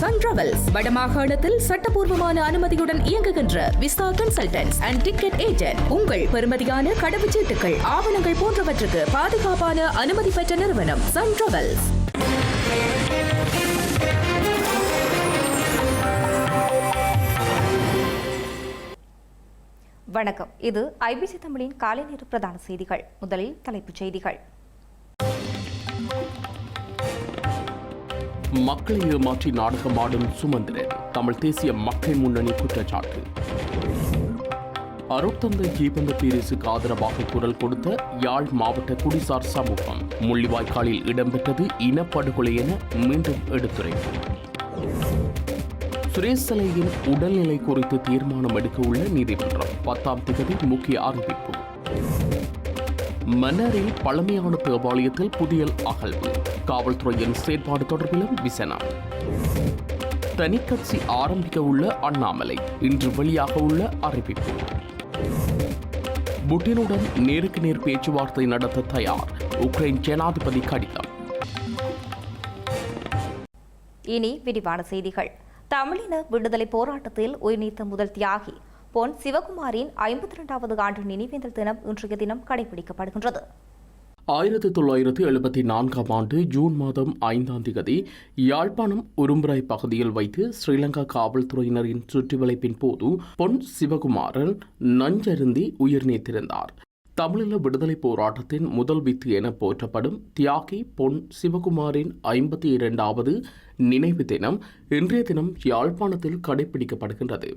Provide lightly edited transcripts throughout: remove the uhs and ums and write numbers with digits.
Sun travels வடமாகாணத்தில் சட்டபூர்வமான அனுமதியுடன் இயங்குகின்ற visa consultants and ticket agent. உங்கள் பெறுமதியான கடவுச்சீட்டுகள், ஆவணங்கள் போன்றவற்றுக்கு பாதுகாப்பான அனுமதி பெற்ற நிறுவனம் சன் டிராவல்ஸ். வணக்கம். இது ஐபிசி தமிழின் காலை நேர பிரதான செய்திகள். முதலில் தலைப்புச் செய்திகள். மக்களை ஏமாற்றி நாடகமாடும் சுமந்திரன், தமிழ் தேசிய மக்கள் முன்னணி குற்றச்சாட்டு. அருட்தந்தை ஜீபந்த பீரிஸுக்கு ஆதரவாக குரல் கொடுத்த யாழ் மாவட்ட குடிசார் சமூகம், முள்ளிவாய்க்காலில் இடம்பெற்றது இனப்படுகொலை என மீண்டும் எடுத்துரைப்பு. சுரேஷ் சலையின் உடல்நிலை குறித்து தீர்மானம் எடுக்க உள்ள நீதிமன்றம், 10ஆம் தேதி முக்கிய அறிவிப்பு. மன்னாரில் பழமையான தேவாலயத்தில் புதியல் அகழ்வு, காவல்துறையின் செயற்பாடு தொடர்பிலும் விசனம். தனிக்கட்சி ஆரம்பிக்க உள்ள அண்ணாமலை, இன்று வெளியாக உள்ள அறிவிப்பு. புட்டினுடன் நேருக்கு நேர் பேச்சுவார்த்தை நடத்த தயார், உக்ரைன் ஜனாதிபதி கடிதம். இனி விரிவான செய்திகள். தமிழின விடுதலை போராட்டத்தில் உயிர்நீத்த முதல் தியாகி பொன் சிவகுமாரின் 52வது ஆண்டு நினைவேந்தல் தினம் இன்றைய தினம் கடைபிடிக்கப்படுகின்றது. 1974ஆம் ஆண்டு ஜூன் மாதம் 5ஆம் தேதி யாழ்ப்பாணம் உரும்புராய் பகுதியில் வைத்து ஸ்ரீலங்கா காவல்துறையினரின் சுற்றிவளைப்பின் போது பொன் சிவகுமாரன் நஞ்சருந்தி உயிர் நீத்திருந்தார். தமிழீழ விடுதலை போராட்டத்தின் முதல் வித்து என போற்றப்படும் தியாகி பொன் சிவகுமாரின் 52வது நினைவு தினம் இன்றைய தினம் யாழ்ப்பாணத்தில் கடைபிடிக்கப்படுகின்றது.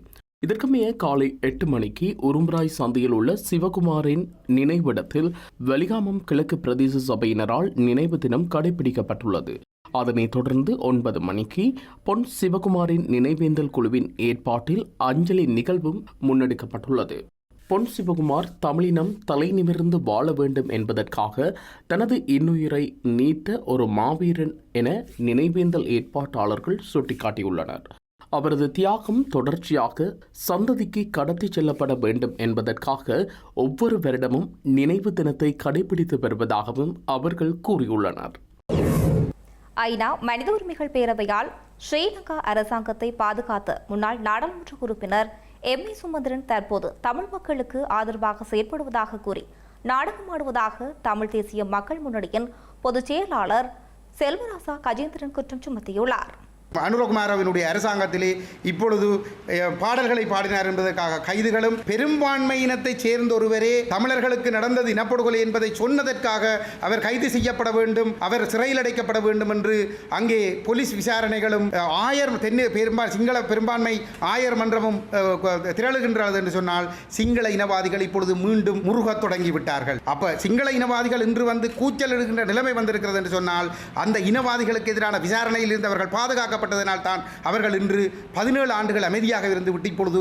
இதற்குமைய காலை 8 மணிக்கு உரும்புராய் சந்தையில் உள்ள சிவகுமாரின் நினைவிடத்தில் வெளிகாமம் கிழக்கு பிரதேச சபையினரால் நினைவு தினம் கடைபிடிக்கப்பட்டுள்ளது. அதனைத் தொடர்ந்து 9 மணிக்கு பொன் சிவகுமாரின் நினைவேந்தல் குழுவின் ஏற்பாட்டில் அஞ்சலி நிகழ்வும் முன்னெடுக்கப்பட்டுள்ளது. பொன் சிவகுமார் தமிழினம் தலை நிமிர்ந்து வாழ வேண்டும் என்பதற்காக தனது இன்னுயிரை நீத்த ஒரு மாவீரன் என நினைவேந்தல் ஏற்பாட்டாளர்கள் சுட்டிக்காட்டியுள்ளனர். அவரது தியாகம் தொடர்ச்சியாக சந்ததிக்கு கடத்தி செல்லப்பட வேண்டும் என்பதற்காக ஒவ்வொரு வருடமும் நினைவு தினத்தை கடைபிடித்து வருவதாகவும் அவர்கள் கூறியுள்ளனர். ஐநா மனித உரிமைகள் பேரவையால் ஸ்ரீலங்கா அரசாங்கத்தை பாதுகாத்த முன்னாள் நாடாளுமன்ற உறுப்பினர் எம் ஏ சுமந்திரன் தற்போது தமிழ் மக்களுக்கு ஆதரவாக செயற்படுவதாக கூறி நாடகமாடுவதாக தமிழ் தேசிய மக்கள் முன்னணியின் பொதுச் செயலாளர் செல்வராசா கஜேந்திரன் குற்றம் சுமத்தியுள்ளார். அனுரகுமாரவினுடைய அரசாங்கத்திலே இப்பொழுது பாடல்களை பாடினார் என்பதற்காக கைதுகளும், பெரும்பான்மையினத்தைச் சேர்ந்த ஒருவரே தமிழர்களுக்கு நடந்தது இனப்படுகொலை என்பதை சொன்னதற்காக அவர் கைது செய்யப்பட வேண்டும், அவர் சிறையில் அடைக்கப்பட வேண்டும் என்று அங்கே போலீஸ் விசாரணைகளும் சிங்கள பெரும்பான்மை ஆயர் மன்றமும் திரளுகின்றது என்று சொன்னால் சிங்கள இனவாதிகள் இப்பொழுது மீண்டும் முருகத் தொடங்கிவிட்டார்கள். அப்ப சிங்கள இனவாதிகள் இன்று வந்து கூச்சல் எடுக்கின்ற நிலைமை வந்திருக்கிறது என்று சொன்னால் அந்த இனவாதிகளுக்கு எதிரான விசாரணையில் இருந்தவர்கள் பாதுகாக்க தான் அவர்கள் இன்று 17 ஆண்டுகள் அமைதியாக இருந்துவிட்டு இப்பொழுது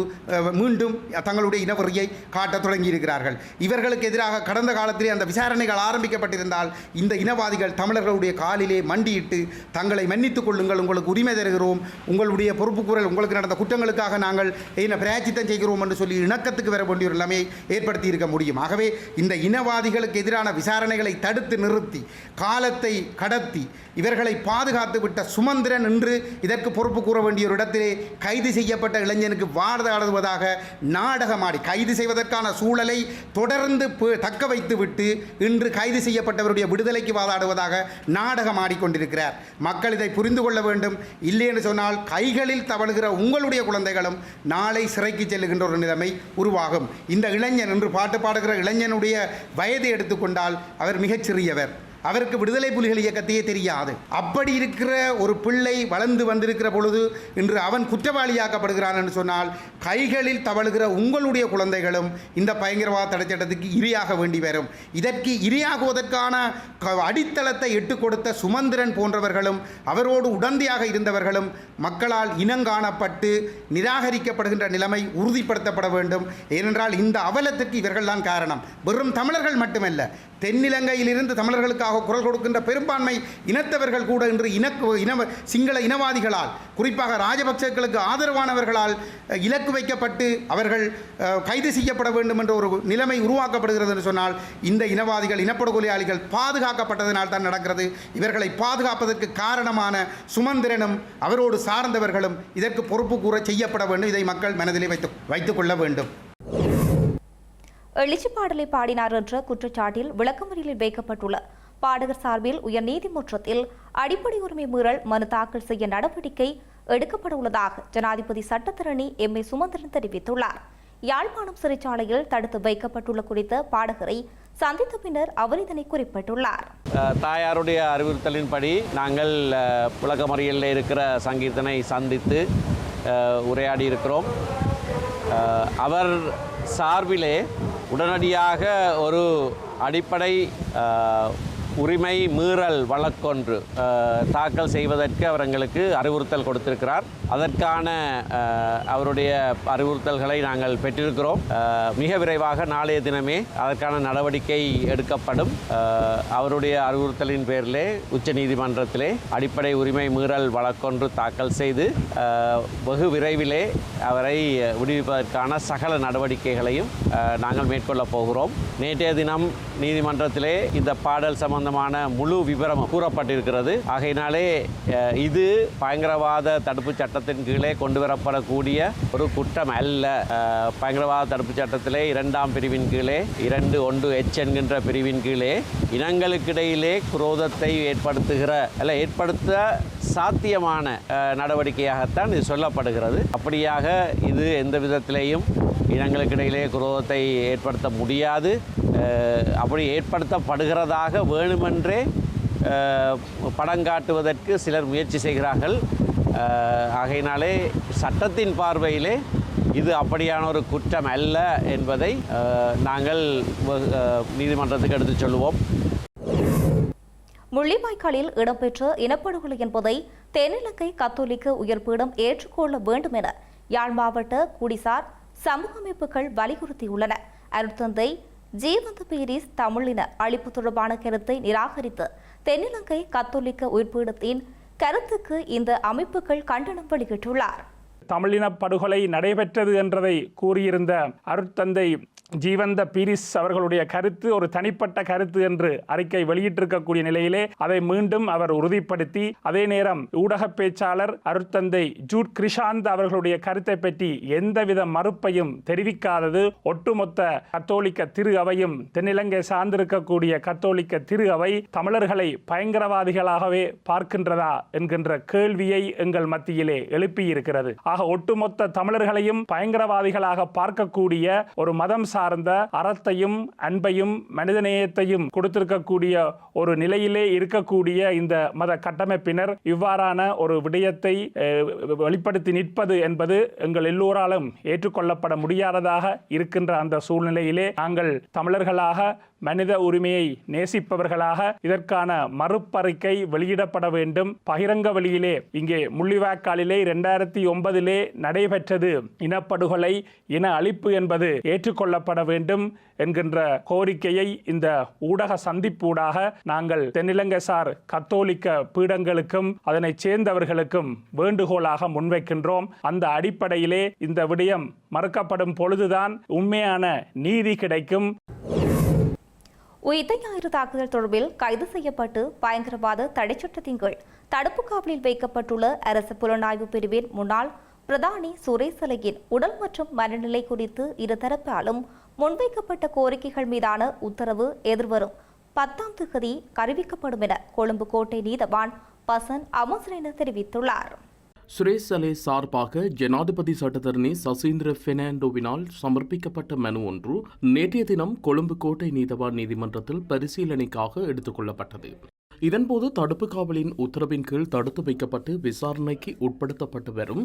மீண்டும் தங்களுடைய இனவெறியை காட்ட தொடங்கி இருக்கிறார்கள். இவர்களுக்கு எதிராக கடந்த காலத்திலே அந்த விசாரணைகள் ஆரம்பிக்கப்பட்டிருந்தால் இந்த இனவாதிகள் தமிழர்களுடைய காலிலே மண்டியிட்டு தங்களை மன்னித்துக் கொள்ளுங்கள், உங்களுக்கு உரிமை தருகிறோம், உங்களுடைய பொறுப்புக்கூறல், உங்களுக்கு நடந்த குற்றங்களுக்காக நாங்கள் என்ன பிராயச்சித்தம் செய்கிறோம் என்று சொல்லி இணக்கத்துக்கு வர வேண்டிய ஒரு நிலைமையை ஏற்படுத்தி இருக்க முடியும். ஆகவே இந்த இனவாதிகளுக்கு எதிரான விசாரணைகளை தடுத்து நிறுத்தி காலத்தை கடத்தி இவர்களை பாதுகாத்து விட்ட சுமந்திரன் இன்று இதற்கு பொறுப்பு கூற வேண்டிய ஒரு இடத்திலே கைது செய்யப்பட்ட இளைஞனுக்கு வாதாடுவதாக நாடகமாடி கைது செய்வதற்கான சூழலை தொடர்ந்து தக்க வைத்து விட்டு இன்று கைது செய்யப்பட்டவருடைய விடுதலைக்கு வாதாடுவதாக நாடகமாடிக்கொண்டிருக்கிறார். மக்கள் இதை புரிந்து கொள்ள வேண்டும். இல்லை என்று சொன்னால் கைகளில் தவழுகிற உங்களுடைய குழந்தைகளும் நாளை சிறைக்கு செல்லுகின்ற ஒரு நிலைமை உருவாகும். இந்த இளைஞன் இன்று பாட்டு பாடுகிற இளைஞனுடைய வயதை எடுத்துக்கொண்டால் அவர் மிகச்சிறியவர். அவருக்கு விடுதலை புலிகள் இயக்கத்தையே தெரியாது. அப்படி இருக்கிற ஒரு பிள்ளை வளர்ந்து வந்திருக்கிற பொழுது இன்று அவன் குற்றவாளியாக்கப்படுகிறான் என்று சொன்னால் கைகளில் தவழுகிற உங்களுடைய குழந்தைகளும் இந்த பயங்கரவாத தடைச்சட்டத்துக்கு இரையாக வேண்டி வரும். இதற்கு இரையாகுவதற்கான அடித்தளத்தை எட்டு கொடுத்த சுமந்திரன் போன்றவர்களும் அவரோடு உடந்தையாக இருந்தவர்களும் மக்களால் இனங்காணப்பட்டு நிராகரிக்கப்படுகின்ற நிலைமை உறுதிப்படுத்தப்பட வேண்டும். ஏனென்றால் இந்த அவலத்திற்கு இவர்கள்தான் காரணம். வெறும் தமிழர்கள் மட்டுமல்ல, தென்னிலங்கையிலிருந்து தமிழர்களுக்காக விடுதலைக்காக குரல் கொடுக்கின்ற பெரும்பான்மை இனத்தவர்கள் கூட இன்று சிங்கள இனவாதிகளால், குறிப்பாக ராஜபக்சேக்களுக்கு ஆதரவானவர்களால் இலக்கு வைக்கப்பட்டு அவர்கள் கைது செய்யப்பட வேண்டும் என்ற ஒரு நிலைமை உருவாக்கப்படுகிறது என்று சொன்னால், இந்த இனவாதிகள், இனப்படுகொலையாளிகள் பாதுகாக்கப்பட்டதனால் தான் நடக்கிறது. இவர்களை பாதுகாப்பதற்கு காரணமான சுமந்திரனும் அவரோடு சார்ந்தவர்களும் இதற்கு பொறுப்பு கூற செய்யப்பட வேண்டும். இதை மக்கள் மனதிலே வைத்துக் கொள்ள வேண்டும். எழுச்சி பாடலை பாடினார் என்ற குற்றச்சாட்டில் விளக்கமறியலில் வைக்கப்பட்டுள்ள பாடகர் சார்பில் உயர்நீதிமன்றத்தில் அடிப்படை உரிமை மீறல் மனு தாக்கல் செய்ய நடவடிக்கை எடுக்கப்பட உள்ளதாக ஜனாதிபதி சட்டத்தரணி எம்.ஏ. சுமந்திரன் தெரிவித்துள்ளார். யாழ்ப்பாணம் சிறைச்சாலையில் தடுத்து வைக்கப்பட்டுள்ள குறித்த பாடகரை சந்தித்த பின்னர் அவர் இதனை குறிப்பிட்டுள்ளார். தாயாருடைய அறிவுறுத்தலின்படி நாங்கள் விளக்கமறியலில் இருக்கிற சங்கீர்த்தனை சந்தித்து உரையாடி இருக்கிறோம். அவர் சார்பிலே உடனடியாக ஒரு அடிப்படை உரிமை மீறல் வழக்கொன்று தாக்கல் செய்வதற்கு அவர் எங்களுக்கு அறிவுறுத்தல் கொடுத்திருக்கிறார். அதற்கான அவருடைய அறிவுறுத்தல்களை நாங்கள் பெற்றிருக்கிறோம். மிக விரைவாக நாளைய தினமே அதற்கான நடவடிக்கை எடுக்கப்படும். அவருடைய அறிவுறுத்தலின் பேரிலே உச்சநீதிமன்றத்திலே அடிப்படை உரிமை மீறல் வழக்கொன்று தாக்கல் செய்து வெகு விரைவிலே அவரை விடுவிப்பதற்கான சகல நடவடிக்கைகளையும் நாங்கள் மேற்கொள்ளப் போகிறோம். நேற்றைய தினம் நீதிமன்றத்திலே இந்த பாடல் சம்பந்தமான முழு விவரம் கூறப்பட்டிருக்கிறது. ஆகையினாலே இது பயங்கரவாத தடுப்பு சட்டத்தின் கீழே கொண்டு வரப்படக்கூடிய ஒரு குற்றம் அல்ல. பயங்கரவாத தடுப்பு சட்டத்திலே 2ஆம் பிரிவின் கீழே 2(1)H என்கின்ற பிரிவின் கீழே இனங்களுக்கிடையிலே குரோதத்தை ஏற்படுத்த சாத்தியமான நடவடிக்கையாகத்தான் இது சொல்லப்படுகிறது. அப்படியாக இது எந்த விதத்திலேயும் இனங்களுக்கிடையிலே குரோதத்தை ஏற்படுத்த முடியாது. அப்படி ஏற்படுத்தப்படுகிறதாக வேணுமென்றே படங்காட்டுவதற்கு சிலர் முயற்சி செய்கிறார்கள். ஆகையினாலே சட்டத்தின் பார்வையிலே இது அப்படியான ஒரு குற்றம் அல்ல என்பதை நாங்கள் நீதிமன்றத்துக்கு எடுத்துச் சொல்லுவோம். முள்ளிவாய்க்காலில் இடம்பெற்ற இனப்படுகொலை என்பதை தென்னிலங்கை கத்தோலிக்க உயர்பீடம் ஏற்றுக்கொள்ள வேண்டும் என யாழ் மாவட்ட குடிசார் சமூக அமைப்புகள் வலியுறுத்தியுள்ளன. அருட்தந்தை ஜீவந்த பீரிஸ் தமிழின அழிப்பு தொடர்பான கருத்தை நிராகரித்து தென்னிலங்கை கத்தோலிக்க உயிர்ப்பீடத்தின் கருத்துக்கு இந்த அமைப்புகள் கண்டனம் வெளியிட்டுள்ளார். தமிழின படுகொலை நடைபெற்றது என்றதை கூறியிருந்த அருட்தந்தை ஜீவந்த பீரிஸ் அவர்களுடைய கருத்து ஒரு தனிப்பட்ட கருத்து என்று அறிக்கை வெளியிட்டிருக்கக்கூடிய நிலையிலே அதை மீண்டும் அவர் உறுதிப்படுத்தி, அதே நேரம் ஊடக பேச்சாளர் அருட்தந்தை ஜூட் கிருஷாந்த் அவர்களுடைய கருத்தை பற்றி எந்தவித மறுப்பையும் தெரிவிக்காதது ஒட்டுமொத்த கத்தோலிக்க திரு அவையும் தென்னிலங்கை சார்ந்திருக்கக்கூடிய கத்தோலிக்க திரு அவை தமிழர்களை பயங்கரவாதிகளாகவே பார்க்கின்றதா என்கின்ற கேள்வியை எங்கள் மத்தியிலே எழுப்பியிருக்கிறது. ஆக ஒட்டுமொத்த தமிழர்களையும் பயங்கரவாதிகளாக பார்க்கக்கூடிய ஒரு மதம் சார்ந்த அறத்தையும் அன்பையும் மனிதநேயத்தையும் கொடுத்திருக்கக்கூடிய ஒரு நிலையிலே இருக்கக்கூடிய இந்த மத கட்டமைப்பினர் இவ்வாறான ஒரு விடயத்தை வெளிப்படுத்தி நிற்பது என்பது எங்கள் எல்லோராலும் ஏற்றுக்கொள்ளப்பட முடியாததாக இருக்கின்ற அந்த சூழ்நிலையிலே நாங்கள் தமிழர்களாக மனித உரிமையை நேசிப்பவர்களாக இதற்கான மறுப்பறிக்கை வெளியிடப்பட வேண்டும். பகிரங்க வழியிலே இங்கே முள்ளிவாய்க்காலிலே 2009 நடைபெற்றது இனப்படுகொலை, இன அழிப்பு என்பது ஏற்றுக்கொள்ளப்பட வேண்டும் என்கின்ற கோரிக்கையை இந்த ஊடக சந்திப்பூடாக நாங்கள் தென்னிலங்கை சார் கத்தோலிக்க பீடங்களுக்கும் அதனை சேர்ந்தவர்களுக்கும் வேண்டுகோளாக முன்வைக்கின்றோம். அந்த அடிப்படையிலே இந்த விடயம் மறுக்கப்படும் பொழுதுதான் உண்மையான நீதி கிடைக்கும். உயிர்த்த ஞாயிறு தாக்குதல் தொடர்பில் கைது செய்யப்பட்டு பயங்கரவாத தடைச்சட்டத்தின் கீழ் தடுப்பு காவலில் வைக்கப்பட்டுள்ள அரசு புலனாய்வு பிரிவின் முன்னாள் பிரதானி சுரேசலையின் உடல் மற்றும் மனநிலை குறித்து இருதரப்பாலும் முன்வைக்கப்பட்ட கோரிக்கைகள் மீதான உத்தரவு எதிர்வரும் 10ஆம் தேதி அறிவிக்கப்படும் என கொழும்பு கோட்டை நீதவான் பசன் அமோசரேன தெரிவித்துள்ளார். சுரேஷ் சலே சார்பாக ஜனாதிபதி சட்டத்தரணி சசீந்திர பெர்னாண்டோவினால் சமர்ப்பிக்கப்பட்ட மனு ஒன்று நேற்றைய தினம் கொழும்பு கோட்டை நீதவான் நீதிமன்றத்தில் பரிசீலனைக்காக எடுத்துக் கொள்ளப்பட்டது. இதன்போது தடுப்பு காவலின் உத்தரவின் கீழ் தடுத்து வைக்கப்பட்டு விசாரணைக்கு உட்படுத்தப்பட்டு வரும்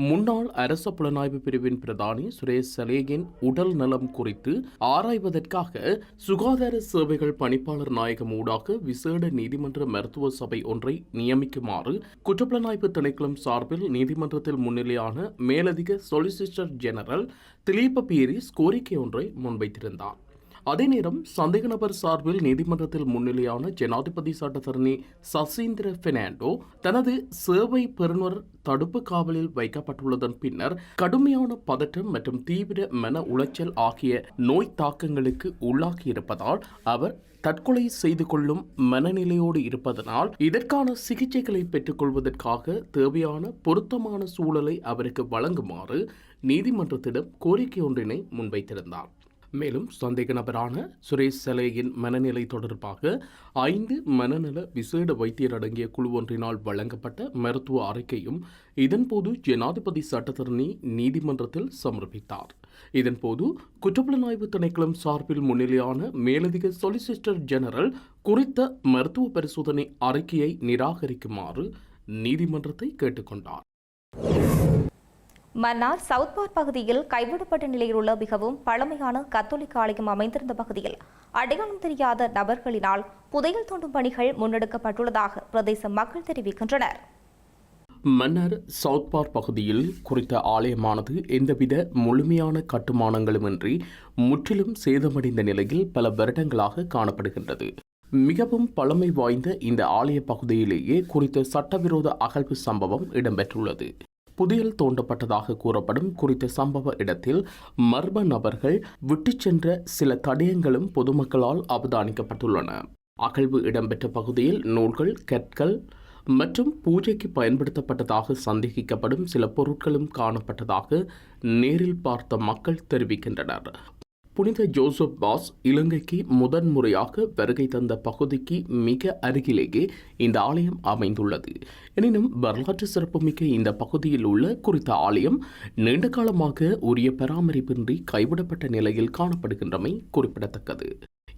முன்னாள் அரச புலனாய்வு பிரிவின் பிரதானி சுரேஷ் சலேயின் உடல் நலம் குறித்து ஆராய்வதற்காக சுகாதார சேவைகள் பணிப்பாளர் நாயகம் ஊடாக விசேட நீதிமன்ற மருத்துவ சபை ஒன்றை நியமிக்குமாறு குற்றப்புலனாய்வு திணைக்களம் சார்பில் நீதிமன்றத்தில் முன்னிலையான மேலதிக சொலிசிட்டர் ஜெனரல் திலீப பீரிஸ் கோரிக்கை ஒன்றை முன்வைத்திருந்தார். அதே நேரம் சந்தேக நபர் சார்பில் நீதிமன்றத்தில் முன்னிலையான ஜனாதிபதி சட்டத்தரணி சசீந்திர பெர்னாண்டோ தனது சேவை பெறுநர் தடுப்பு காவலில் வைக்கப்பட்டுள்ளதன் பின்னர் கடுமையான பதற்றம் மற்றும் தீவிர மன உளைச்சல் ஆகிய நோய் தாக்கங்களுக்கு உள்ளாகியிருப்பதால் அவர் தற்கொலை செய்து கொள்ளும் மனநிலையோடு இருப்பதனால் இதற்கான சிகிச்சைகளை பெற்றுக் கொள்வதற்காக தேவையான பொருத்தமான சூழலை அவருக்கு வழங்குமாறு நீதிமன்றத்திடம் கோரிக்கை ஒன்றினை முன்வைத்திருந்தார். மேலும் சந்தேக நபரான சுரேஷ் சலேயின் மனநிலை தொடர்பாக 5 மனநல விசேட வைத்தியர் அடங்கிய குழு ஒன்றினால் வழங்கப்பட்ட மருத்துவ அறிக்கையும் இதன்போது ஜனாதிபதி சட்டத்தரணி நீதிமன்றத்தில் சமர்ப்பித்தார். இதன்போது குற்றப்புலனாய்வு திணைக்களம் சார்பில் முன்னிலையான மேலதிக சொலிசிட்டர் ஜெனரல் குறித்த மருத்துவ பரிசோதனை அறிக்கையை நிராகரிக்குமாறு நீதிமன்றத்தை கேட்டுக்கொண்டார். மன்னார் சவுத் பார்க் பகுதியில் கைவிடப்பட்ட நிலையில் உள்ள மிகவும் பழமையான கத்தோலிக்க ஆலயம் அமைந்திருந்த பகுதியில் அடையாளம் தெரியாத நபர்களினால் புதையல் தோண்டும் பணிகள் முன்னெடுக்கப்பட்டுள்ளதாக பிரதேச மக்கள் தெரிவிக்கின்றனர். மன்னார் சவுத் பார்க் பகுதியில் குறித்த ஆலயமானது எந்தவித முழுமையான கட்டுமானங்களுமின்றி முற்றிலும் சேதமடைந்த நிலையில் பல வருடங்களாக காணப்படுகின்றது. மிகவும் பழமை வாய்ந்த இந்த ஆலய பகுதியிலேயே குறித்த சட்டவிரோத அகழ்வு சம்பவம் இடம்பெற்றுள்ளது. புதையல் தோண்டப்பட்டதாக கூறப்படும் குறித்த சம்பவ இடத்தில் மர்ம நபர்கள் விட்டுச் சென்ற சில தடயங்களும் பொதுமக்களால் அவதானிக்கப்பட்டுள்ளன. அகழ்வு இடம்பெற்ற பகுதியில் நூல்கள், கற்கள் மற்றும் பூஜைக்கு பயன்படுத்தப்பட்டதாக சந்தேகிக்கப்படும் சில பொருட்களும் காணப்பட்டதாக நேரில் பார்த்த மக்கள் தெரிவிக்கின்றனர். புனித ஜோசப் பாஸ் இலங்கைக்கு முதன்முறையாக வருகை தந்த பகுதிக்கு மிக அருகிலேயே இந்த ஆலயம் அமைந்துள்ளது. எனினும் வரலாற்று சிறப்புமிக்க இந்த பகுதியில் உள்ள குறித்த ஆலயம் நீண்ட காலமாக உரிய பராமரிப்பின்றி கைவிடப்பட்ட நிலையில் காணப்படுகின்றமை குறிப்பிடத்தக்கது.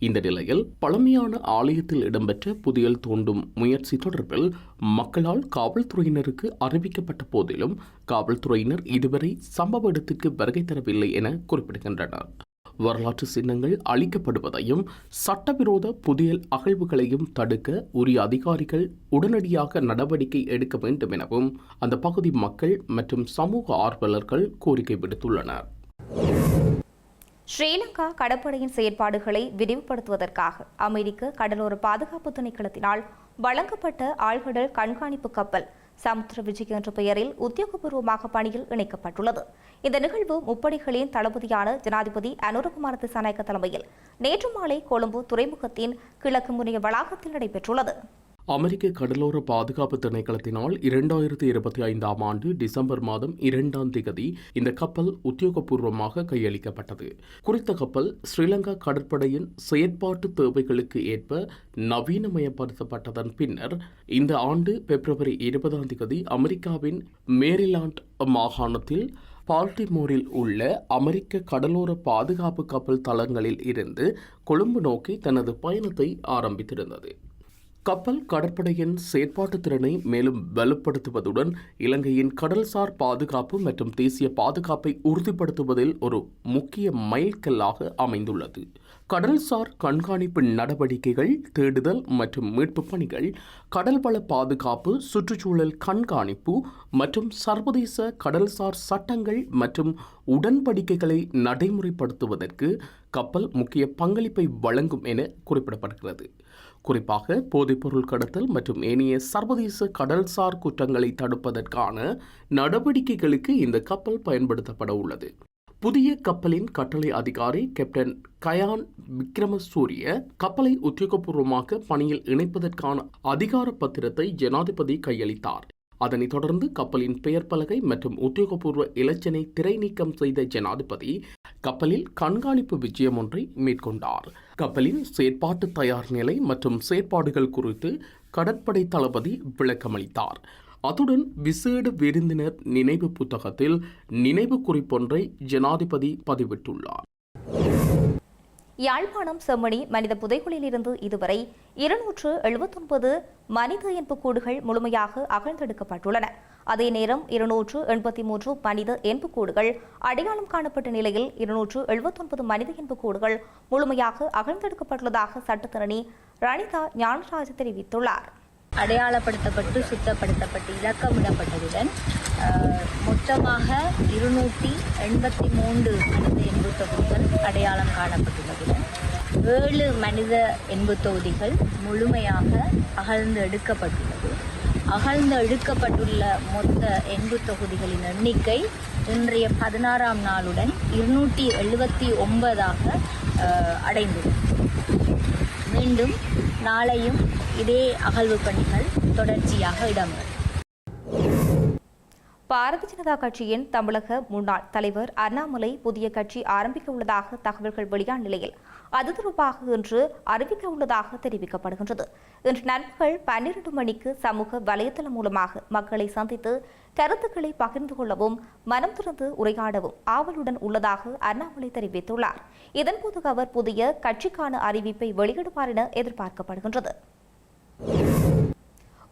இந்த நிலையில் பழமையான ஆலயத்தில் இடம்பெற்ற புதையல் தோண்டும் முயற்சி தொடர்பில் மக்களால் காவல்துறையினருக்கு அறிவிக்கப்பட்ட போதிலும் காவல்துறையினர் இதுவரை சம்பவ இடத்திற்கு வருகை தரவில்லை என குறிப்பிடுகின்றனர். வரலாற்று சின்னங்கள் அளிக்கப்படுவதையும் சட்டவிரோத புதையல் அகழ்வுகளையும் தடுக்க உரிய அதிகாரிகள் உடனடியாக நடவடிக்கை எடுக்க வேண்டும் எனவும் அந்த பகுதி மக்கள் மற்றும் சமூக ஆர்வலர்கள் கோரிக்கை விடுத்துள்ளனர். ஸ்ரீலங்கா கடற்படையின் செயற்பாடுகளை விரிவுபடுத்துவதற்காக அமெரிக்க கடலோர பாதுகாப்பு திணைக்களத்தினால் வழங்கப்பட்ட ஆழ்கடல் கண்காணிப்பு கப்பல் சமுத்திர விஜய் என்ற பெயரில் உத்தியோகபூர்வமாக பணியில் இணைக்கப்பட்டுள்ளது. இந்த நிகழ்வு முப்படைகளின் தளபதியான ஜனாதிபதி அனுரகுமார திசாநாயக்க தலைமையில் நேற்று மாலை கொழும்பு துறைமுகத்தின் கிழக்கு முனைய வளாகத்தில் நடைபெற்றுள்ளது. அமெரிக்க கடலோர பாதுகாப்பு திணைக்களத்தினால் 2025 ஆண்டு டிசம்பர் மாதம் 2 இந்த கப்பல் உத்தியோகபூர்வமாக கையளிக்கப்பட்டது. குறித்த கப்பல் ஸ்ரீலங்கா கடற்படையின் செயற்பாட்டு தேவைகளுக்கு ஏற்ப நவீனமயப்படுத்தப்பட்டதன் பின்னர் இந்த ஆண்டு பிப்ரவரி 20 அமெரிக்காவின் மேரிலாண்ட் மாகாணத்தில் பால்டிமோரில் உள்ள அமெரிக்க கடலோர பாதுகாப்பு கப்பல் தளங்களில் இருந்து கொழும்பு நோக்கி தனது பயணத்தை ஆரம்பித்திருந்தது. கப்பல் கடற்படையின் செயற்பாட்டு திறனை மேலும் வலுப்படுத்துவதுடன் இலங்கையின் கடல்சார் பாதுகாப்பு மற்றும் தேசிய பாதுகாப்பை உறுதிப்படுத்துவதில் ஒரு முக்கிய மைல்கல்லாக அமைந்துள்ளது. கடல்சார் கண்காணிப்பு நடவடிக்கைகள், தேடுதல் மற்றும் மீட்பு பணிகள், கடல்வள பாதுகாப்பு, சுற்றுச்சூழல் கண்காணிப்பு மற்றும் சர்வதேச கடல்சார் சட்டங்கள் மற்றும் உடன்படிக்கைகளை நடைமுறைப்படுத்துவதற்கு கப்பல் முக்கிய பங்களிப்பை வழங்கும் என குறிப்பிடப்படுகிறது. குறிப்பாக போதைப்பொருள் கடத்தல் மற்றும் ஏனைய சர்வதேச கடல்சார் குற்றங்களை தடுப்பதற்கான நடவடிக்கைகளுக்கு இந்த கப்பல் பயன்படுத்தப்பட உள்ளது. புதிய கப்பலின் கட்டளை அதிகாரி கேப்டன் கயான் விக்ரமசூரிய கப்பலை உத்தியோகபூர்வமாக பணியில் இணைப்பதற்கான அதிகார பத்திரத்தை ஜனாதிபதி கையளித்தார். அதனைத் தொடர்ந்து கப்பலின் பெயர் பலகை மற்றும் உத்தியோகபூர்வ இலச்சினை திரை நீக்கம் செய்த ஜனாதிபதி கப்பலில் கண்காணிப்பு விஜயம் ஒன்றை மேற்கொண்டார். கப்பலின் செயற்பாட்டு தயார் நிலை மற்றும் செயற்பாடுகள் குறித்து கடற்படை தளபதி விளக்கமளித்தார். அத்துடன் விசேட விருந்தினர் நினைவு புத்தகத்தில் நினைவு குறிப்பொன்றை ஜனாதிபதி பதிவிட்டுள்ளார். யாழ்ப்பாணம் செம்மணி மனித புதைகுழியில் இருந்து இதுவரை 279 மனித எண்புக்கூடுகள் முழுமையாக அகழ்ந்தெடுக்கப்பட்டுள்ளன. அதே நேரம் 283 மனித எண்புக்கூடுகள் அடையாளம் காணப்பட்ட நிலையில் 279 மனித எண்புக்கூடுகள் முழுமையாக அகழ்ந்தெடுக்கப்பட்டுள்ளதாக சட்டத்தரணி ரணிதா ஞானராஜ் தெரிவித்துள்ளார். அடையாளப்படுத்தப்பட்டு சுத்தப்படுத்தப்பட்டு இலக்கமிடப்பட்டதுடன் மொத்தமாக 283 மனித எண்புக்கூடுகள் அடையாளம் காணப்பட்டுள்ளதுடன் 7 மனித எண்பு தொகுதிகள் முழுமையாக அகழ்ந்து எடுக்கப்பட்டுள்ளது. அகழ்ந்து எடுக்கப்பட்டுள்ள மொத்த எண்பு தொகுதிகளின் எண்ணிக்கை இன்றைய 16ஆம் நாளுடன் 279ஆக அடைந்துள்ளது. மீண்டும் நாளையும் இதே அகழ்வு பணிகள் தொடர்ச்சியாக இடம்பெறும். பாரதிய ஜனதா கட்சியின் தமிழக முன்னாள் தலைவர் அண்ணாமலை புதிய கட்சி ஆரம்பிக்க உள்ளதாக தகவல்கள் வெளியான நிலையில் அது தொடர்பாக இன்று அறிவிக்க உள்ளதாக தெரிவிக்கப்படுகின்றது. இன்று நண்பகல் 12 மணிக்கு சமூக வலைதளம் மூலமாக மக்களை சந்தித்து கருத்துக்களை பகிர்ந்து கொள்ளவும் மனம் திறந்து உரையாடவும் ஆவலுடன் உள்ளதாக அண்ணாமலை தெரிவித்துள்ளார். இதன்போது அவர் புதிய கட்சிக்கான அறிவிப்பை வெளியிடுவார் என எதிர்பார்க்கப்படுகின்றது.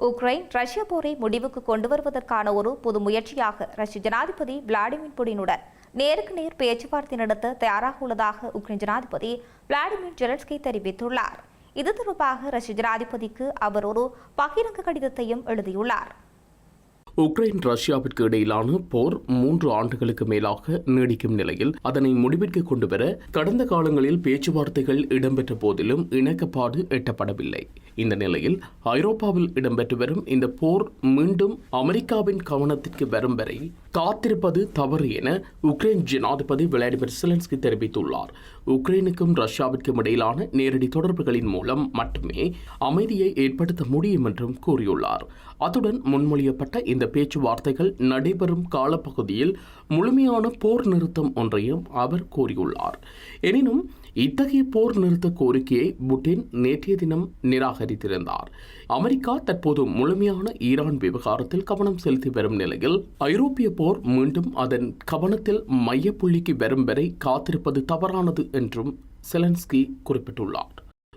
உக்ரைன் ரஷ்ய போரை முடிவுக்கு கொண்டு வருவதற்கான ஒரு புது முயற்சியாக ரஷ்ய ஜனாதிபதி விளாடிமிர் புடினுடன் நேருக்கு நேர் பேச்சுவார்த்தை நடத்த தயாராக உள்ளதாக உக்ரைன் ஜனாதிபதி விளாடிமிர் ஜெலன்ஸ்கி தெரிவித்துள்ளார். இது தொடர்பாக ரஷ்ய ஜனாதிபதிக்கு அவர் ஒரு பகிரங்க கடிதத்தையும் எழுதியுள்ளார். உக்ரைன் ரஷ்யாவிற்கு இடையிலான போர் 3 ஆண்டுகளுக்கு மேலாக நீடிக்கும் நிலையில் அதனை முடிவிற்கு கொண்டுவர கடந்த காலங்களில் பேச்சுவார்த்தைகள் இடம்பெற்ற போதிலும் இணக்கப்பாடு எட்டப்படவில்லை. இந்த நிலையில் ஐரோப்பாவில் இடம்பெற்று வரும் இந்த போர் மீண்டும் அமெரிக்காவின் கவனத்திற்கு வரும் வரை காத்திருப்பது தவறு என உக்ரைன் ஜனாதிபதி விளாடிமிர் செலன்ஸ்கி தெரிவித்துள்ளார். உக்ரைனுக்கும் ரஷ்யாவிற்கும் இடையிலான நேரடி தொடர்புகளின் மூலம் மட்டுமே அமைதியை ஏற்படுத்த முடியும் என்றும் கூறியுள்ளார். அத்துடன் முன்மொழியப்பட்ட இந்த பேச்சுவார்த்தைகள் நடைபெறும் காலப்பகுதியில் முழுமையான போர் நிறுத்தம் ஒன்றையும் அவர் கூறியுள்ளார். எனினும் இத்தகைய போர் நிறுத்த கோரிக்கையை புட்டின் நேற்றைய தினம் நிராகரித்திருந்தார். அமெரிக்கா தற்போது முழுமையான ஈரான் விவகாரத்தில் கவனம் செலுத்தி வரும் நிலையில் ஐரோப்பிய போர் மீண்டும் அதன் கவனத்தில் மையப்புள்ளிக்கு வரும் வரை காத்திருப்பது தவறானது என்றும் செலன்ஸ்கி குறிப்பிட்டுள்ளார்.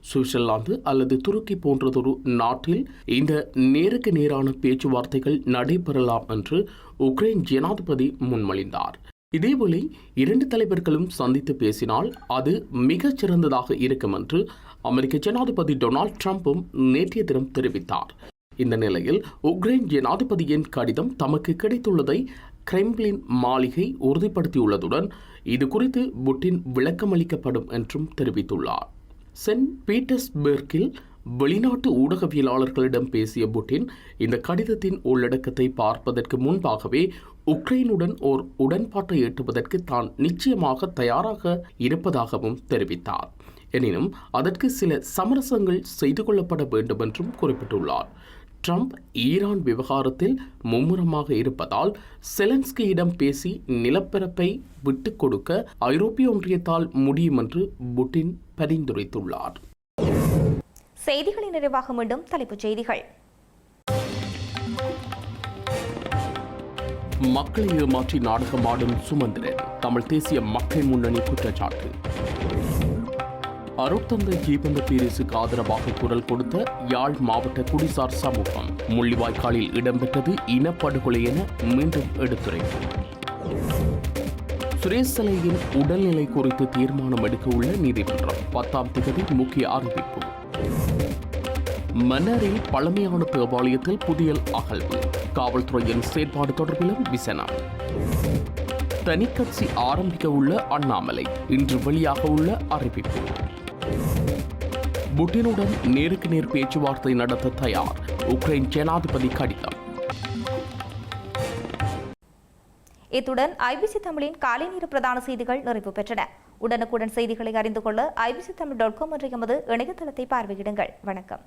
சுவிட்சர்லாந்து அல்லது துருக்கி போன்றதொரு நாட்டில் இந்த நேருக்கு நேரான பேச்சுவார்த்தைகள் நடைபெறலாம் என்று உக்ரைன் ஜனாதிபதி முன்மொழிந்தார். இதேவேளை 2 தலைவர்களும் சந்தித்து பேசினால் அது மிகச் சிறந்ததாக இருக்கும் என்று அமெரிக்க ஜனாதிபதி டொனால்ட் ட்ரம்பும் நேற்றைய தினம் தெரிவித்தார். இந்த நிலையில் உக்ரைன் ஜனாதிபதியின் கடிதம் தமக்கு கிடைத்துள்ளதை கிரெம்ளின் மாளிகை உறுதிப்படுத்தியுள்ளதுடன் இது குறித்து புட்டின் விளக்கமளிக்கப்படும் என்றும் தெரிவித்துள்ளார். சென்ட் பீட்டர்ஸ்பர்கில் வெளிநாட்டு ஊடகவியலாளர்களிடம் பேசிய புட்டின் இந்த கடிதத்தின் உள்ளடக்கத்தை பார்ப்பதற்கு முன்பாகவே உக்ரைனுடன் ஓர் உடன்பாட்டை எட்டுவதற்கு தான் நிச்சயமாக தயாராக இருப்பதாகவும் தெரிவித்தார். எனினும் அதற்கு சில சமரசங்கள் செய்து கொள்ளப்பட வேண்டும் என்றும் குறிப்பிட்டுள்ளார். ட்ரம்ப் ஈரான் விவகாரத்தில் மும்முரமாக இருப்பதால் செலன்ஸ்கியிடம் பேசி நிலப்பரப்பை விட்டுக் கொடுக்க ஐரோப்பிய ஒன்றியத்தால் முடியும் என்று புட்டின் பரிந்துரைத்துள்ளார். செய்திகளின் நிறைவாக மீண்டும் தலைப்புச் செய்திகள். மக்களை ஏமாற்றி நாடகமாடும் சுமந்திரன், தமிழ் தேசிய மக்கள் முன்னணி குற்றச்சாட்டு. அருட்தந்தை ஜீவந்த பீரிஸுக்கு ஆதரவாக குரல் கொடுத்த யாழ் மாவட்ட குடிசார் சமூகம் முள்ளிவாய்க்காலில் இடம்பெற்றது இனப்படுகொலை என மீண்டும் எடுத்துரைப்பு. சுரேஷ் சலையின் உடல்நிலை குறித்து தீர்மானம் எடுக்க உள்ள நீதிமன்றம் 10ஆம் தேதி முக்கிய அறிவிப்பு. மன்னாரில் பழமையான தேவாலயத்தில் புதியல் அகழ்வு, காவல்துறையின் செயற்பாடு தொடர்பிலும் விசனம். தனிக்கட்சி ஆரம்பிக்க உள்ள அண்ணாமலை இன்று வெளியாக உள்ள அறிவிப்பு. புட்டினுடன் நேருக்கு நேர் பேச்சுவார்த்தை நடத்த தயார், உக்ரைன் ஜனாதிபதி கடிதம். இத்துடன் ஐபிசி தமிழின் காலை நேர பிரதான செய்திகள் நிறைவு பெற்றன. உடனுக்குடன் செய்திகளை அறிந்து கொள்ள ibctamil.com என்ற எமது இணையதளத்தை பார்வையிடுங்கள். வணக்கம்.